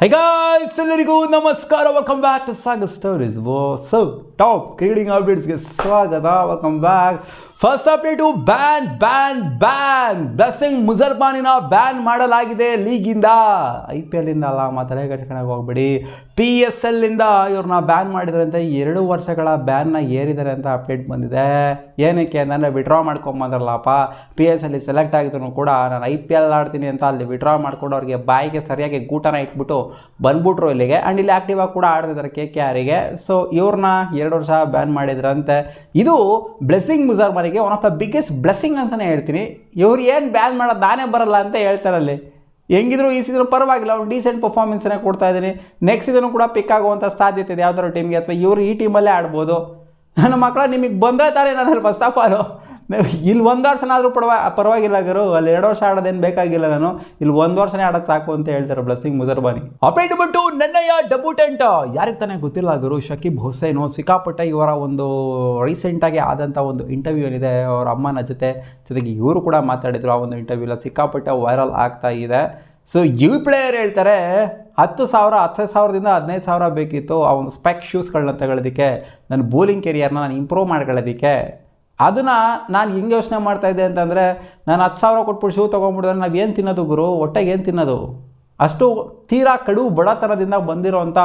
Hey guys, ಎಲ್ಲರಿಗೂ ನಮಸ್ಕಾರ. Welcome back to Sagar stories. So top cricketing ಅಪ್ಡೇಟ್ಸ್ಗೆ ಸ್ವಾಗತ. Welcome back. First update ban blessing ಮುಜರ್ಬಾನಿನ ಬ್ಯಾನ್ ಮಾಡಲಾಗಿದೆ ಲೀಗಿಂದ. IPL ಇಂದ ಅಲ್ಲ, ಮಾತಾಡೇ ಕಟ್ಸ್ಕೊಳಕ್ಕೆ ಹೋಗ್ಬೇಡಿ. PSL ಇಂದ ಇವ್ರನ್ನ ಬ್ಯಾನ್ ಮಾಡಿದ್ದಾರೆ ಅಂತ 2 ವರ್ಷಗಳ ಬ್ಯಾನ್ನ ಏರಿದ್ದಾರೆ ಅಂತ ಅಪ್ಡೇಟ್ ಬಂದಿದೆ. ಏನಕ್ಕೆ ಅಂದರೆ ವಿಡ್ರಾ ಮಾಡ್ಕೊಂಬಂದ್ರಲ್ಲಪ್ಪ, PSL ಸೆಲೆಕ್ಟ್ ಆಗಿದ್ರು ಕೂಡ ನಾನು IPL ಆಡ್ತೀನಿ ಅಂತ ಅಲ್ಲಿ ವಿಡ್ರಾ ಮಾಡ್ಕೊಂಡು ಅವ್ರಿಗೆ ಬಾಯಿಗೆ ಸರಿಯಾಗಿ ಗೂಟನ ಇಟ್ಬಿಟ್ಟು ಬಂದ್ಬಿಟ್ರು ಇಲ್ಲಿಗೆ. ಆ್ಯಂಡ್ ಇಲ್ಲಿ ಆ್ಯಕ್ಟಿವ್ ಆಗಿ ಕೂಡ ಆಡ್ತಿದ್ದಾರೆ KKRಗೆ. ಸೊ ಇವ್ರನ್ನ 2 ವರ್ಷ ಬ್ಯಾನ್ ಮಾಡಿದ್ರಂತೆ. ಇದು ಬ್ಲೆಸ್ಸಿಂಗ್ ಮುಜರ್ಬಾನಿಗೆ one of the biggest blessing ಅಂತಲೇ ಹೇಳ್ತೀನಿ. ಇವ್ರು ಏನು ಬ್ಯಾನ್ ಮಾಡೋದು ನಾನೇ ಬರಲ್ಲ ಅಂತ ಹೇಳ್ತಾರಲ್ಲಿ. ಹೆಂಗಿದ್ರು ಈ ಸೀಸನ್ ಪರವಾಗಿಲ್ಲ, ಅವ್ನು ಡೀಸೆಂಟ್ ಪರ್ಫಾರ್ಮೆನ್ಸನ್ನೇ ಕೊಡ್ತಾ ಇದ್ದೀನಿ. ನೆಕ್ಸ್ಟ್ ಸೀಸನ್ ಕೂಡ ಪಿಕ್ ಆಗುವಂಥ ಸಾಧ್ಯತೆ ಇದೆ ಯಾವ್ದಾದ್ರು ಟೀಮ್ಗೆ, ಅಥವಾ ಇವರು ಈ ಟೀಮಲ್ಲೇ ಆಡ್ಬೋದು. ನನ್ನ ಮಕ್ಕಳ ನಿಮಗೆ ಬಂದರೆ ತಾನೇ ನಾನು ಫಸ್ಟ್ ಆಫ್ ಆಲು ಇಲ್ಲಿ 1 ವರ್ಷನಾದರೂ ಪರವಾಗಿಲ್ಲ ಗುರು, ಅಲ್ಲಿ 2 ವರ್ಷ ಆಡೋದೇನು ಬೇಕಾಗಿಲ್ಲ, ನಾನು ಇಲ್ಲಿ 1 ವರ್ಷನೇ ಆಡೋದು ಸಾಕು ಅಂತ ಹೇಳ್ತಾರೆ ಬ್ಲೆಸ್ಸಿಂಗ್ ಮುಜರ್ಬಾನಿ. ಅಪ್ಡೇಟ್ ಬಿಟ್ಟು ನೆನ್ನೆಯ ಡೆಬ್ಯೂಟೆಂಟ್ ಯಾರಿಗೆ ತಾನೇ ಗೊತ್ತಿಲ್ಲ ಗುರು, ಶಕೀಬ್ ಹುಸೇನು. ಸಿಕ್ಕಾಪಟ್ಟೆ ಇವರ ಒಂದು ರೀಸೆಂಟಾಗಿ ಆದಂಥ ಒಂದು ಇಂಟರ್ವ್ಯೂ ಏನಿದೆ ಅವರ ಅಮ್ಮನ ಜೊತೆಗೆ ಇವರು ಕೂಡ ಮಾತಾಡಿದರು. ಆ ಒಂದು ಇಂಟರ್ವ್ಯೂಲ ಸಿಕ್ಕಾಪಟ್ಟೆ ವೈರಲ್ ಆಗ್ತಾ ಇದೆ. ಸೊ ಈ ಪ್ಲೇಯರ್ ಹೇಳ್ತಾರೆ 10,000ದಿಂದ 15,000 ಬೇಕಿತ್ತು ಆ ಒಂದು ಸ್ಪೆಕ್ ಶೂಸ್ಗಳನ್ನ ತಗೊಳ್ಳೋದಕ್ಕೆ, ನನ್ನ ಬೌಲಿಂಗ್ ಕೆರಿಯರ್ನ ನಾನು ಇಂಪ್ರೂವ್ ಮಾಡ್ಕೊಳ್ಳೋದಕ್ಕೆ. ಅದನ್ನು ನಾನು ಹಿಂಗೆ ಯೋಚನೆ ಮಾಡ್ತಾಯಿದ್ದೆ ಅಂತಂದರೆ, ನಾನು 10,000 ಕೊಟ್ಬಿಟ್ಟು ಶೂ ತೊಗೊಂಡ್ಬಿಡಿದ್ರೆ ನಾವು ಏನು ತಿನ್ನೋದು ಗುರು, ಹೊಟ್ಟೆಗೆ ಏನು ತಿನ್ನೋದು? ಅಷ್ಟು ತೀರಾ ಕಡು ಬಡತನದಿಂದ ಬಂದಿರೋವಂಥ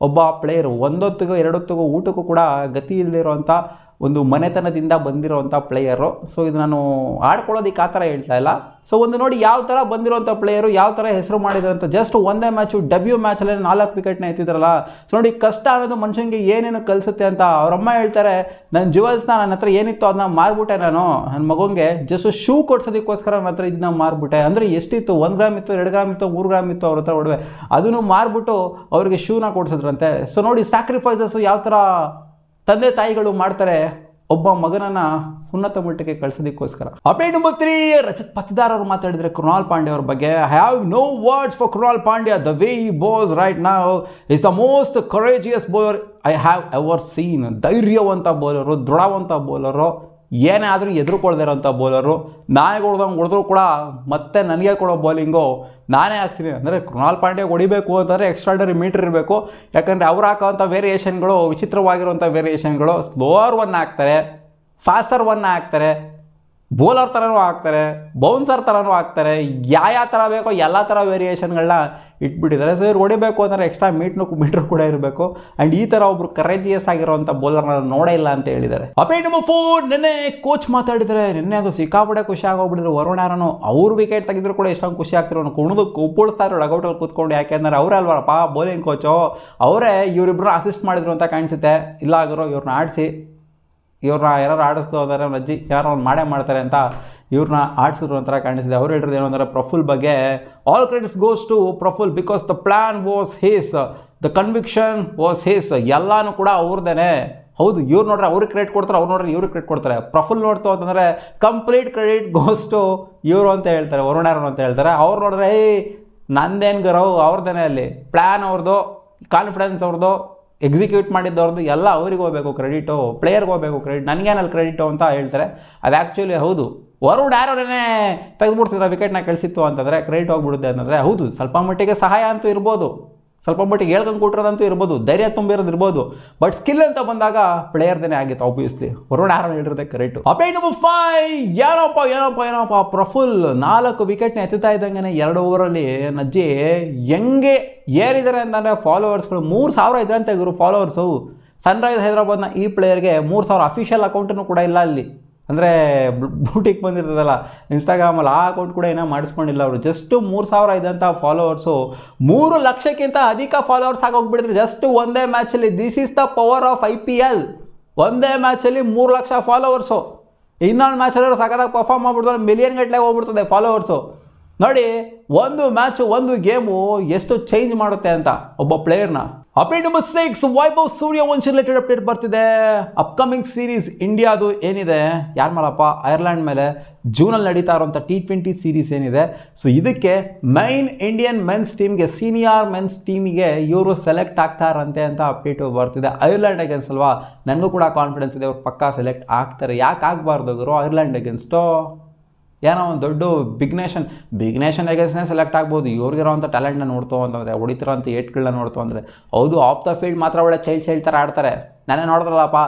ಒಬ್ಬ ಪ್ಲೇಯರು, 1 ಹೊತ್ತಿಗೂ 2 ಹೊತ್ತಿಗೂ ಊಟಕ್ಕೂ ಕೂಡ ಗತಿ ಇಲ್ಲದಿರೋವಂಥ ಒಂದು ಮನೆತನದಿಂದ ಬಂದಿರೋವಂಥ ಪ್ಲೇಯರು. ಸೊ ಇದು ನಾನು ಆಡ್ಕೊಳ್ಳೋದಕ್ಕೆ ಆ ಥರ ಹೇಳ್ತಾ ಇಲ್ಲ. ಸೊ ಒಂದು ನೋಡಿ ಯಾವ ಥರ ಬಂದಿರೋಂಥ ಪ್ಲೇಯರು, ಯಾವ ಥರ ಹೆಸರು ಮಾಡಿದ್ದಾರೆ ಅಂತ. ಜಸ್ಟ್ ಒಂದೇ ಮ್ಯಾಚು ಮ್ಯಾಚಲ್ಲಿ 4 ವಿಕೆಟ್ನ ಎತ್ತಿದ್ರಲ್ಲ. ಸೊ ನೋಡಿ, ಕಷ್ಟ ಅನ್ನೋದು ಮನುಷ್ಯನಿಗೆ ಏನೇನು ಕಲಿಸುತ್ತೆ ಅಂತ. ಅವರಮ್ಮ ಹೇಳ್ತಾರೆ, ನನ್ನ ಜುವೆಲ್ಸ್ನ ನನ್ನ ಹತ್ರ ಏನಿತ್ತು ಅದನ್ನ ಮಾರ್ಬಿಟ್ಟೆ, ನಾನು ನನ್ನ ಮಗುಂಗೆ ಜಸ್ಟ್ ಶೂ ಕೊಡ್ಸೋದಕ್ಕೋಸ್ಕರ ನನ್ನ ಹತ್ರ ಇದನ್ನ ಮಾರ್ಬಿಟ್ಟೆ. ಅಂದರೆ ಎಷ್ಟಿತ್ತು, 1 ಗ್ರಾಮ್ ಇತ್ತು, 2 ಗ್ರಾಮ್ ಇತ್ತು, 3 ಗ್ರಾಮ್ ಇತ್ತು ಅವ್ರ ಹತ್ರ ಒಡವೆ, ಅದನ್ನು ಮಾರ್ಬಿಟ್ಟು ಅವರಿಗೆ ಶೂನ ಕೊಡ್ಸಿದ್ರಂತೆ. ಸೊ ನೋಡಿ, ಸ್ಯಾಕ್ರಿಫೈಸಸ್ಸು ಯಾವ ಥರ ತಂದೆ ತಾಯಿಗಳು ಮಾಡ್ತಾರೆ ಒಬ್ಬ ಮಗನನ್ನು ಉನ್ನತ ಮಟ್ಟಕ್ಕೆ ಕಳಿಸೋದಕ್ಕೋಸ್ಕರ. ಅಪ್ಡೇಟ್ ನಂಬರ್ 3, ರಜತ್ ಪತ್ತಿದಾರ್ ಅವರು ಮಾತಾಡಿದರೆ ಕೃಣಾಲ್ ಪಾಂಡ್ಯ ಅವ್ರ ಬಗ್ಗೆ. I have no words for Krunal Pandya. The way he bowls right now is the most courageous bowler I have ever seen. ಧೈರ್ಯವಂತ ಬೌಲರು, ದೃಢವಂತ ಬೌಲರು, ಏನೇ ಆದರೂ ಎದುರುಕೊಳ್ದೇ ಇರೋಂಥ ಬೌಲರು. ನಾನೇ ಹೊಡೆದ್ರು ಕೂಡ ಮತ್ತೆ ನನಗೆ ಕೊಡೋ ಬೌಲಿಂಗು ನಾನೇ ಹಾಕ್ತೀನಿ. ಅಂದರೆ ಕೃಣಾಲ್ ಪಾಂಡ್ಯ ಹೊಡಿಬೇಕು ಅಂತಂದರೆ ಎಕ್ಸ್ಟ್ರಾಡರಿ ಮೀಟ್ರ್ ಇರಬೇಕು. ಯಾಕಂದರೆ ಅವ್ರು ಹಾಕೋವಂಥ ವೇರಿಯೇಷನ್ಗಳು ವಿಚಿತ್ರವಾಗಿರುವಂಥ ವೇರಿಯೇಷನ್ಗಳು. ಸ್ಲೋವರ್ 1 ಹಾಕ್ತಾರೆ, ಫಾಸ್ಟರ್ 1 ಹಾಕ್ತಾರೆ, ಬೌಲರ್ ಥರನೂ ಹಾಕ್ತಾರೆ, ಬೌನ್ಸರ್ ಥರನೂ ಹಾಕ್ತಾರೆ. ಯಾವ ಥರ ಬೇಕೋ ಎಲ್ಲ ಥರ ವೇರಿಯೇಷನ್ಗಳನ್ನ ಇಟ್ಬಿಟ್ಟಿದ್ದಾರೆ. ಸೊ ಇವ್ರು ಹೊಡಿಬೇಕು ಅಂದರೆ ಎಕ್ಸ್ಟ್ರಾ ಮೀಟ್ರ್ ಕೂಡ ಇರಬೇಕು. ಆ್ಯಂಡ್ ಈ ಥರ ಒಬ್ರು ಕರೇಜಿಯಸ್ ಆಗಿರೋಂಥ ಬೌಲರ್ನ ನೋಡೇ ಇಲ್ಲ ಅಂತ ಹೇಳಿದ್ದಾರೆ. ಅಪ್ಡೇಟ್ ನಂಬರ್ 4, ನಿನ್ನೆ ಕೋಚ್ ಮಾತಾಡಿದರೆ. ನಿನ್ನೆ ಅದು ಸಿಕ್ಕಾಪಟ್ಟೆ ಖುಷಿ ಆಗೋಗ್ಬಿಟ್ಟಿದ್ರು. ವರುಣ್ ಆರನು ಅವ್ರು ವಿಕೆಟ್ ತೆಗೆದ್ರು ಕೂಡ ಎಷ್ಟೊಂದು ಖುಷಿ ಆಗ್ತಿರೋ, ಕುಣಿಸ್ತಾ ಇದ್ರು ಡಗೌಟಲ್ಲಿ ಕೂತ್ಕೊಂಡು. ಯಾಕೆಂದರೆ ಅವರೇ ಅಲ್ವಪ್ಪ ಬೌಲಿಂಗ್ ಕೋಚು, ಅವರೇ ಇವರಿಬ್ಬರು ಅಸಿಸ್ಟ್ ಮಾಡಿದ್ರು ಅಂತ ಕಾಣಿಸುತ್ತೆ. ಇಲ್ಲ ಆಗಿರೋ ಇವ್ರನ್ನ ಆಡಿಸಿ, ಇವ್ರನ್ನ ಯಾರು ಆಡಿಸ್ದು ಅಂದರೆ ಅಜ್ಜಿ ಯಾರೋ ಒಂದು ಮಾಡೇ ಮಾಡ್ತಾರೆ ಅಂತ ಇವ್ರನ್ನ ಆಡಿಸಿದ್ರು ಒಂಥರ ಕಾಣಿಸಿದೆ. ಅವ್ರು ಹೇಳಿರೋದು ಏನು ಅಂದರೆ ಪ್ರಫುಲ್ ಬಗ್ಗೆ, all credits goes to Praful because the plan was his, the conviction was his. ಎಲ್ಲನೂ ಕೂಡ ಅವ್ರದ್ದೇನೆ. ಹೌದು, ಇವ್ರು ನೋಡ್ರೆ ಅವ್ರಿಗೆ ಕ್ರೆಡಿಟ್ ಕೊಡ್ತಾರೆ, ಅವ್ರು ನೋಡ್ರೆ ಇವ್ರಿಗೆ ಕ್ರೆಡಿಟ್ ಕೊಡ್ತಾರೆ. ಪ್ರಫುಲ್ ನೋಡ್ತು ಅಂತಂದರೆ ಕಂಪ್ಲೀಟ್ ಕ್ರೆಡಿಟ್ ಗೋಸ್ ಟು ಇವರು ಅಂತ ಹೇಳ್ತಾರೆ, ವರುಣ್ ಆರನ್ ಅಂತ ಹೇಳ್ತಾರೆ. ಅವ್ರು ನೋಡಿದ್ರೆ ನಂದೇನು ಗರವ್, ಅವ್ರದ್ದೇನೆ. ಅಲ್ಲಿ ಪ್ಲ್ಯಾನ್ ಅವ್ರದ್ದು, ಕಾನ್ಫಿಡೆನ್ಸ್ ಅವ್ರದ್ದು, ಎಕ್ಸಿಕ್ಯೂಟ್ ಮಾಡಿದ್ದವ್ರದ್ದು ಎಲ್ಲ ಅವ್ರಿಗೆ ಹೋಗಬೇಕು ಕ್ರೆಡಿಟು, ಪ್ಲೇಯರ್ಗೆ ಹೋಗಬೇಕು ಕ್ರೆಡಿಟ್, ನನಗೇನಲ್ಲಿ ಕ್ರೆಡಿಟು ಅಂತ ಹೇಳ್ತಾರೆ. ಅದು ಆ್ಯಕ್ಚುಲಿ ಹೌದು. ವರುಣ್ ಆರನೇ ತೆಗೆದುಬಿಡ್ತಿದ್ರೆ ವಿಕೆಟ್ನ ಕಳಿಸಿತ್ತು ಅಂತಂದರೆ ಕ್ರೆಡಿಟ್ ಹೋಗ್ಬಿಡುತ್ತೆ ಅಂತಂದರೆ ಹೌದು, ಸ್ವಲ್ಪ ಮಟ್ಟಿಗೆ ಸಹಾಯ ಅಂತೂ ಇರ್ಬೋದು, ಸ್ವಲ್ಪ ಮಟ್ಟಿಗೆ ಹೇಳ್ಕೊಂಡು ಕೊಟ್ಟಿರೋದಂತೂ ಇರ್ಬೋದು, ಧೈರ್ಯ ತುಂಬಿರೋದು ಇರ್ಬೋದು. ಬಟ್ ಸ್ಕಿಲ್ ಅಂತ ಬಂದಾಗ ಪ್ಲೇಯರ್ದೇ ಆಗಿತ್ತು ಆಬ್ವಿಯಸ್ಲಿ. ವರುಣ್ ಆರನ್ ಹೇಳಿರೋದೇ ಕರೆಕ್ಟು. ಅಪ್ಡೇಟ್ ನಂಬರ್ 5, ಏನಪ್ಪ ಪ್ರಫುಲ್ 4 ವಿಕೆಟ್ನ ಎತ್ತುತ್ತಾ ಇದ್ದಂಗೆ 2 ಓವರಲ್ಲಿ ನಜ್ಜಿ ಹೆಂಗೆ ಏರಿದ್ದಾರೆ ಅಂತಂದರೆ ಫಾಲೋವರ್ಸ್ಗಳು 3,000 ಇದ್ರಂತೆ ಗುರು ಫಾಲೋವರ್ಸು. ಸನ್ರೈಸ್ ಹೈದರಾಬಾದ್ನ ಈ ಪ್ಲೇಯರ್ಗೆ 3,000 ಅಫಿಷಿಯಲ್ ಅಕೌಂಟನ್ನು ಕೂಡ ಇಲ್ಲ ಅಲ್ಲಿ. ಅಂದರೆ ಬ್ಲೂಟಿಕ್ ಬಂದಿರ್ತದಲ್ಲ ಇನ್ಸ್ಟಾಗ್ರಾಮಲ್ಲಿ, ಆ ಅಕೌಂಟ್ ಕೂಡ ಏನೋ ಮಾಡಿಸ್ಕೊಂಡಿಲ್ಲ ಅವರು. ಜಸ್ಟ್ 3,000 ಇದ್ದಂಥ ಫಾಲೋವರ್ಸು 3 ಲಕ್ಷಕ್ಕಿಂತ ಅಧಿಕ ಫಾಲೋವರ್ಸ್ ಆಗೋಗ್ಬಿಟ್ಟಿದ್ರು ಜಸ್ಟ್ ಒಂದೇ ಮ್ಯಾಚಲ್ಲಿ. This is the power of IPL. ಒಂದೇ ಮ್ಯಾಚಲ್ಲಿ 3 ಲಕ್ಷ ಫಾಲೋವರ್ಸು. ಇನ್ನೊಂದು ಮ್ಯಾಚಲ್ಲಿ ಸಖತ್ತಾಗಿ ಪರ್ಫಾರ್ಮ್ ಮಾಡ್ಬಿಡ್ತಾರೆ, ಮಿಲಿಯನ್ ಗಟ್ಟಲೆ ಹೋಗ್ಬಿಡ್ತದೆ ಫಾಲೋವರ್ಸು. ನೋಡಿ, ಒಂದು ಮ್ಯಾಚು, ಒಂದು ಗೇಮು ಎಷ್ಟು ಚೇಂಜ್ ಮಾಡುತ್ತೆ ಅಂತ ಒಬ್ಬ ಪ್ಲೇಯರ್ನ. Update number 6, Vaibhav Suryavanshi related update ಬರ್ತಿದೆ. ಅಪ್ಕಮಿಂಗ್ ಸೀರೀಸ್ ಇಂಡಿಯಾದು ಏನಿದೆ, ಯಾರ ಮೇಲಪ್ಪ, ಐರ್ಲೆಂಡ್ ಮೇಲೆ ಜೂನಲ್ಲಿ ನಡೀತಾ ಇರೋಂಥ T20 ಸೀರೀಸ್ ಏನಿದೆ. ಸೊ ಇದಕ್ಕೆ ಮೈನ್ ಇಂಡಿಯನ್ ಮೆನ್ಸ್ ಟೀಮ್ಗೆ, ಸೀನಿಯರ್ ಮೆನ್ಸ್ ಟೀಮಿಗೆ ಇವರು ಸೆಲೆಕ್ಟ್ ಆಗ್ತಾರಂತೆ ಅಂತ ಅಪ್ಡೇಟು ಬರ್ತಿದೆ. ಐರ್ಲೆಂಡ್ ಅಗೇನ್ಸ್ಟ್ ಅಲ್ವಾ, ನನಗೂ ಕೂಡ ಕಾನ್ಫಿಡೆನ್ಸ್ ಇದೆ ಅವ್ರು ಪಕ್ಕಾ ಸೆಲೆಕ್ಟ್ ಆಗ್ತಾರೆ. ಯಾಕೆ ಆಗಬಾರ್ದು ಗುರು, ಐರ್ಲೆಂಡ್ ಅಗೇನ್ಸ್ಟು ಏನೋ ಒಂದು ದೊಡ್ಡ ಬಿಗ್ ನೇಷನ್ ಅಗೇನ್ಸ್ಟ್ನೇ ಸೆಲೆಕ್ಟ್ ಆಗ್ಬೋದು. ಇವ್ರಿಗಿರೋಂಥ ಟ್ಯಾಲೆಂಟ್ನ ನೋಡ್ತು ಅಂತಂದರೆ, ಹೊಡಿತಿರೋಂಥ ಏಟ್ಗಳನ್ನ ನೋಡ್ತು ಅಂದರೆ. ಹೌದು, ಆಫ್ ದ ಫೀಲ್ಡ್ ಮಾತ್ರ ಒಳ್ಳೆ ಚೈಲ್ಡ್ ಥರ ಆಡ್ತಾರೆ. ನಾನೇ ನೋಡಿದ್ರಲ್ಲಪ್ಪ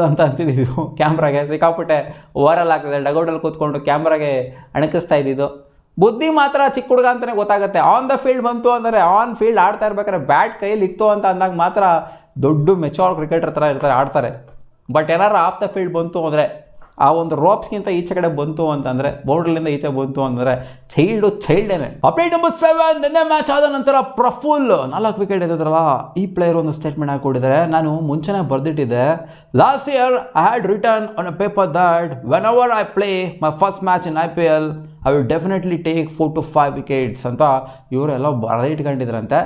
ಅಂತ ಅಂತಿದ್ದು ಕ್ಯಾಮ್ರಾಗೆ ಸಿಕ್ಕಾಪಟ್ಟೆ ಓವರಲ್ ಆಗ್ತದೆ. ಡಗೌಟಲ್ಲಿ ಕೂತ್ಕೊಂಡು ಕ್ಯಾಮ್ರಾಗೆ ಅಣಕಿಸ್ತಾ ಇದ್ದಿದ್ದು. ಬುದ್ಧಿ ಮಾತ್ರ ಚಿಕ್ಕ ಹುಡುಗ ಅಂತಲೇ ಗೊತ್ತಾಗುತ್ತೆ. ಆನ್ ದ ಫೀಲ್ಡ್ ಬಂತು ಅಂದರೆ, ಆನ್ ಫೀಲ್ಡ್ ಆಡ್ತಾ ಇರ್ಬೇಕಾದ್ರೆ ಬ್ಯಾಟ್ ಕೈಯಲ್ಲಿ ಇತ್ತು ಅಂತ ಅಂದಾಗ ಮಾತ್ರ ದೊಡ್ಡ ಮೆಚೂರ್ ಕ್ರಿಕೆಟರ್ ಥರ ಇರ್ತಾರೆ, ಆಡ್ತಾರೆ. ಬಟ್ ಏನಾರು ಆಫ್ ದ ಫೀಲ್ಡ್ ಬಂತು ಅಂದರೆ, ಆ ಒಂದು ರೋಪ್ಸ್ಗಿಂತ ಈಚೆ ಕಡೆ ಬಂತು ಅಂತಂದರೆ, ಬೌಂಡ್ರಿಲಿಂದ ಈಚೆ ಬಂತು ಅಂದರೆ ಚೈಲ್ಡೇನೆ. ಅಪ್ಡೇಟ್ ನಂಬರ್ 7, ನಿನ್ನೆ ಮ್ಯಾಚ್ ಆದ ನಂತರ ಪ್ರಫುಲ್ 4 ವಿಕೆಟ್ ಎದ್ದಿದ್ರಲ್ಲ, ಈ ಪ್ಲೇಯರ್ ಒಂದು ಸ್ಟೇಟ್ಮೆಂಟ್ ಹಾಕಿಕೊಟ್ಟಿದ್ದಾರೆ. ನಾನು ಮುಂಚೆನೇ ಬರೆದಿಟ್ಟಿದ್ದೆ, last year I had written on a paper that whenever I play my first match in IPL I will definitely take 4 to 5 wickets ಅಂತ ಇವರೆಲ್ಲ ಬರೆದಿಟ್ಕೊಂಡಿದ್ರಂತೆ.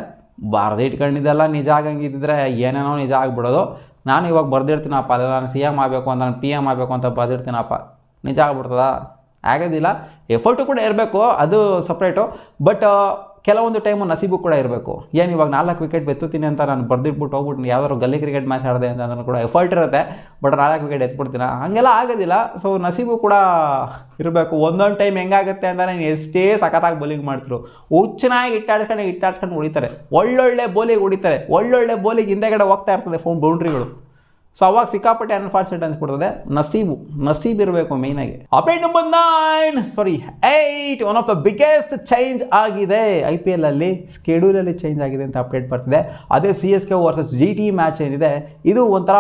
ಬರೆದಿಟ್ಕೊಂಡಿದ್ದೆಲ್ಲ ನಿಜ ಆಗಂಗಿದ್ದಿದ್ರೆ ಏನೇನೋ ನಿಜ ಆಗಿಬಿಡೋದು. ನಾನು ಇವಾಗ ಬರ್ದಿರ್ತೀನಪ್ಪ, ಅಲ್ಲ ನಾನು CM ಆಗಬೇಕು ಅಂತ, ನಾನು PM ಆಗಬೇಕು ಅಂತ ಬರ್ದಿರ್ತೀನಪ್ಪ, ನಿಜ ಆಗ್ಬಿಡ್ತದಾ? ಆಗೋದಿಲ್ಲ. ಎಫರ್ಟು ಕೂಡ ಇರಬೇಕು, ಅದು ಸಪ್ರೇಟು. ಬಟ್ ಕೆಲವೊಂದು ಟೈಮು ನಸೀಬು ಕೂಡ ಇರಬೇಕು. ಏನು ಇವಾಗ 4 ವಿಕೆಟ್ ಎತ್ತುತ್ತೀನಿ ಅಂತ ನಾನು ಬರ್ದಿಟ್ಬಿಟ್ಟು ಹೋಗ್ಬಿಟ್ಟು ಯಾವ್ದಾದ್ರು ಗಲ್ಲಿ ಕ್ರಿಕೆಟ್ ಮ್ಯಾಚ್ ಆಡಿದೆ ಅಂತ ಅದನ್ನು ಕೂಡ ಎಫರ್ಟ್ ಇರುತ್ತೆ. ಬಟ್ 4 ವಿಕೆಟ್ ಎತ್ಬಿಡ್ತೀನ, ಹಾಗೆಲ್ಲ ಆಗೋದಿಲ್ಲ. ಸೊ ನಸೀಬು ಕೂಡ ಇರಬೇಕು. ಒಂದೊಂದು ಟೈಮ್ ಹೆಂಗಾಗುತ್ತೆ ಅಂತ ನಾನು ಎಷ್ಟೇ ಸಖತ್ತಾಗಿ ಬೌಲಿಂಗ್ ಮಾಡ್ತಿರು, ಚೆನ್ನಾಗಿ ಇಟ್ಟಾಡ್ಸ್ಕೊಂಡು ಹೊಡಿತಾರೆ. ಒಳ್ಳೊಳ್ಳೆ ಬೋಲಿಗೆ ಹೊಡಿತಾರೆ, ಒಳ್ಳೊಳ್ಳೆ ಬೋಲಿಗೆ ಹಿಂದೆಗಡೆ ಹೋಗ್ತಾ ಇರ್ತದೆ ಬೌಂಡ್ರಿಗಳು. ಸೊ ಅವಾಗ ಸಿಕ್ಕಾಪಟ್ಟೆ ಅನ್ಫಾರ್ಚುನೇಟ್ ಅನ್ಸ್ಬಿಡ್ತದೆ. ನಸೀಬ್ ಇರಬೇಕು ಮೇಯ್ನಾಗಿ. Update number 8, one of the biggest change ಆಗಿದೆ IPL ಅಲ್ಲಿ, ಸ್ಕೆಡ್ಯೂಲಲ್ಲಿ ಚೇಂಜ್ ಆಗಿದೆ ಅಂತ ಅಪ್ಡೇಟ್ ಬರ್ತಿದೆ. ಅದೇ CSK ವರ್ಸಸ್ GT ಮ್ಯಾಚ್ ಏನಿದೆ, ಇದು ಒಂಥರ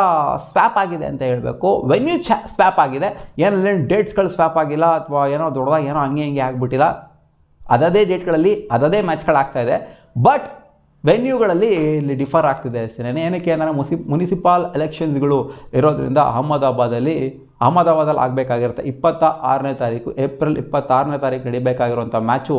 ಸ್ವ್ಯಾಪ್ ಆಗಿದೆ ಅಂತ ಹೇಳಬೇಕು. ವೆನ್ಯೂ ಸ್ವ್ಯಾಪ್ ಆಗಿದೆ, ಏನಲ್ಲಿ ಡೇಟ್ಸ್ಗಳು ಸ್ವ್ಯಾಪ್ ಆಗಿಲ್ಲ ಅಥವಾ ಏನೋ ದೊಡ್ಡದಾಗಿ ಏನೋ ಹಂಗೆ ಆಗಿಬಿಟ್ಟಿಲ್ಲ. ಅದೇ ಡೇಟ್ಗಳಲ್ಲಿ ಅದೇ ಮ್ಯಾಚ್ಗಳಾಗ್ತಾ ಇದೆ. ಬಟ್ ವೆನ್ಯೂಗಳಲ್ಲಿ ಇಲ್ಲಿ ಡಿಫರ್ ಆಗ್ತಿದೆ ಅಷ್ಟೇ. ಏನಕ್ಕೆ ಅಂದರೆ ಮುನಿಸಿಪಾಲ್ ಎಲೆಕ್ಷನ್ಸ್ಗಳು ಇರೋದ್ರಿಂದ ಅಹಮದಾಬಾದಲ್ಲಿ ಆಗಬೇಕಾಗಿರುತ್ತೆ. 26ನೇ ತಾರೀಕು, ಏಪ್ರಿಲ್ 26ನೇ ತಾರೀಕು ನಡೀಬೇಕಾಗಿರುವಂಥ ಮ್ಯಾಚು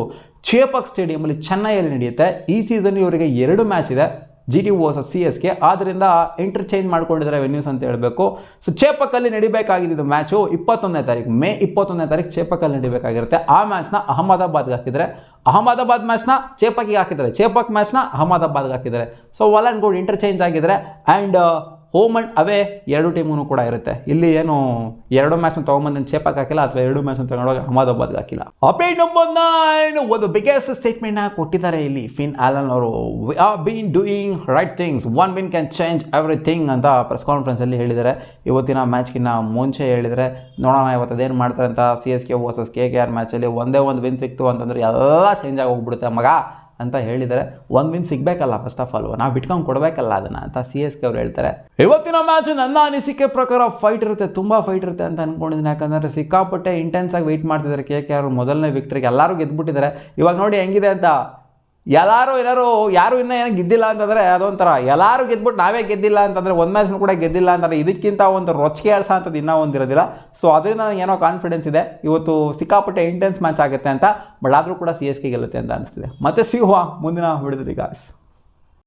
ಚೇಪಕ್ ಸ್ಟೇಡಿಯಮಲ್ಲಿ ಚೆನ್ನೈಯಲ್ಲಿ ನಡೆಯುತ್ತೆ. ಈ ಸೀಸನ್ ಇವರಿಗೆ 2 ಮ್ಯಾಚ್ ಇದೆ, GT ವರ್ಸಸ್ CSK. ಆದ್ದರಿಂದ ಇಂಟರ್ಚೇಂಜ್ ಮಾಡ್ಕೊಂಡಿದ್ದಾರೆ ವೆನ್ಯೂಸ್ ಅಂತ ಹೇಳಬೇಕು. ಸೊ ಚೇಪಕ್ಕಲ್ಲಿ ನಡಿಬೇಕಾಗಿದ್ದು ಮ್ಯಾಚು 21ನೇ ತಾರೀಕು, ಮೇ 21ನೇ ತಾರೀಕು ಚೇಪಕ್ಕಲ್ಲಿ ನಡಿಬೇಕಾಗಿರುತ್ತೆ. ಆ ಮ್ಯಾಚ್ನ ಅಹಮದಾಬಾದ್ಗೆ ಹಾಕಿದರೆ, ಅಹಮದಾಬಾದ್ ಮ್ಯಾಚ್ನ ಚೇಪಕ್ಕಿಗೆ ಹಾಕಿದ್ದಾರೆ, ಚೇಪಕ್ ಮ್ಯಾಚ್ನ ಅಹಮದಾಬಾದ್ಗೆ ಹಾಕಿದ್ದಾರೆ. ಸೊ ಒಲ್ ಆ್ಯಂಡ್ ಗುಡ್ ಇಂಟರ್ಚೇಂಜ್ ಆಗಿದ್ದಾರೆ. ಆ್ಯಂಡ್ ಹೋಮ್ ಆ್ಯಂಡ್ ಅವೇ 2 ಟೀಮೂ ಕೂಡ ಇರುತ್ತೆ. ಇಲ್ಲಿ ಏನು 2 ಮ್ಯಾಚ್ನ ತೊಗೊಂಬಂದು ಚೇಪಕ್ ಹಾಕಿಲ್ಲ ಅಥವಾ 2 ಮ್ಯಾಚ್ನ ತೊಗೊಂಡೋಗಿ ಅಹಮದಾಬಾದ್ಗೆ ಹಾಕಿಲ್ಲ. ಅಪ್ಡೇಟ್ ನಂಬರ್ 9, ಒಂದು ಬಿಗ್ಗೆಸ್ಟ್ ಸ್ಟೇಟ್ಮೆಂಟ್ನ ಕೊಟ್ಟಿದ್ದಾರೆ ಇಲ್ಲಿ ಫಿನ್ ಆಲನ್ ಅವರು. We are been doing right things, 1 win can change everything ಅಂತ ಪ್ರೆಸ್ ಕಾನ್ಫರೆನ್ಸಲ್ಲಿ ಹೇಳಿದ್ದಾರೆ. ಇವತ್ತಿನ ಮ್ಯಾಚ್ಗಿನ್ನ ಮುಂಚೆ ಹೇಳಿದರೆ, ನೋಡೋಣ ಇವತ್ತು ಅದೇನು ಮಾಡ್ತಾರೆ ಅಂತ. CSK ವರ್ಸಸ್ KKR ಮ್ಯಾಚಲ್ಲಿ ಒಂದೇ ಒಂದು ವಿನ್ ಸಿಕ್ತು ಅಂತಂದರೆ ಎಲ್ಲ ಚೇಂಜ್ ಆಗಿ ಹೋಗ್ಬಿಡುತ್ತೆ ಮಗ ಅಂತ ಹೇಳಿದ್ದಾರೆ. 1 win ಸಿಗಬೇಕಲ್ಲ, ಫಸ್ಟ್ ಆಫ್ ಆಲ್ ನಾವು ಬಿಟ್ಕೊಂಡು ಕೊಡಬೇಕಲ್ಲ ಅದನ್ನು ಅಂತ CSK ಅವ್ರು ಹೇಳ್ತಾರೆ. ಇವತ್ತಿನ ಮ್ಯಾಚ್ ನನ್ನ ಅನಿಸಿಕೆ ಪ್ರಕಾರ ಫೈಟ್ ಇರುತ್ತೆ, ತುಂಬ ಫೈಟ್ ಇರುತ್ತೆ ಅಂತ ಅಂದ್ಕೊಂಡಿದ್ದೀನಿ. ಯಾಕಂದರೆ ಸಿಕ್ಕಾಪಟ್ಟೆ ಇಂಟೆನ್ಸ್ ಆಗಿ ವೆಯ್ಟ್ ಮಾಡ್ತಿದ್ದಾರೆ KKR ಮೊದಲನೇ ವಿಕ್ಟ್ರಿಗೆ. ಎಲ್ಲರೂ ಗೆದ್ದುಬಿಟ್ಟಿದ್ದಾರೆ. ಇವಾಗ ನೋಡಿ ಹೆಂಗಿದೆ ಅಂತ, ಯಾರು ಇನ್ನೂ ಏನೋ ಗೆದ್ದಿಲ್ಲ ಅಂತಂದರೆ ಅದೊಂಥರ, ಎಲ್ಲರೂ ಗೆದ್ಬಿಟ್ಟು ನಾವೇ ಗೆದ್ದಿಲ್ಲ ಅಂತಂದರೆ, ಒಂದು ಮ್ಯಾಚ್ನೂ ಕೂಡ ಗೆದ್ದಿಲ್ಲ ಅಂತಂದರೆ ಇದಕ್ಕಿಂತ ಒಂದು ರೊಚ್ಚಿಗೆ ಆಡ್ಸೋ ಅಂಥದ್ದು ಇನ್ನೂ ಒಂದಿರೋದಿಲ್ಲ. ಸೊ ಅದರಿಂದ ನನಗೆ ಏನೋ ಕಾನ್ಫಿಡೆನ್ಸ್ ಇದೆ ಇವತ್ತು ಸಿಕ್ಕಾಪಟ್ಟೆ ಇಂಟೆನ್ಸ್ ಮ್ಯಾಚ್ ಆಗುತ್ತೆ ಅಂತ. ಬಟ್ ಆದರೂ ಕೂಡ CSK ಗೆಲ್ಲುತ್ತೆ ಅಂತ ಅನಿಸ್ತಿದೆ. ಮತ್ತೆ ಸಿಗುವ ಮುಂದಿನ ವಿಡಿಯೋದಲ್ಲಿ ಗಾಯ್ಸ್.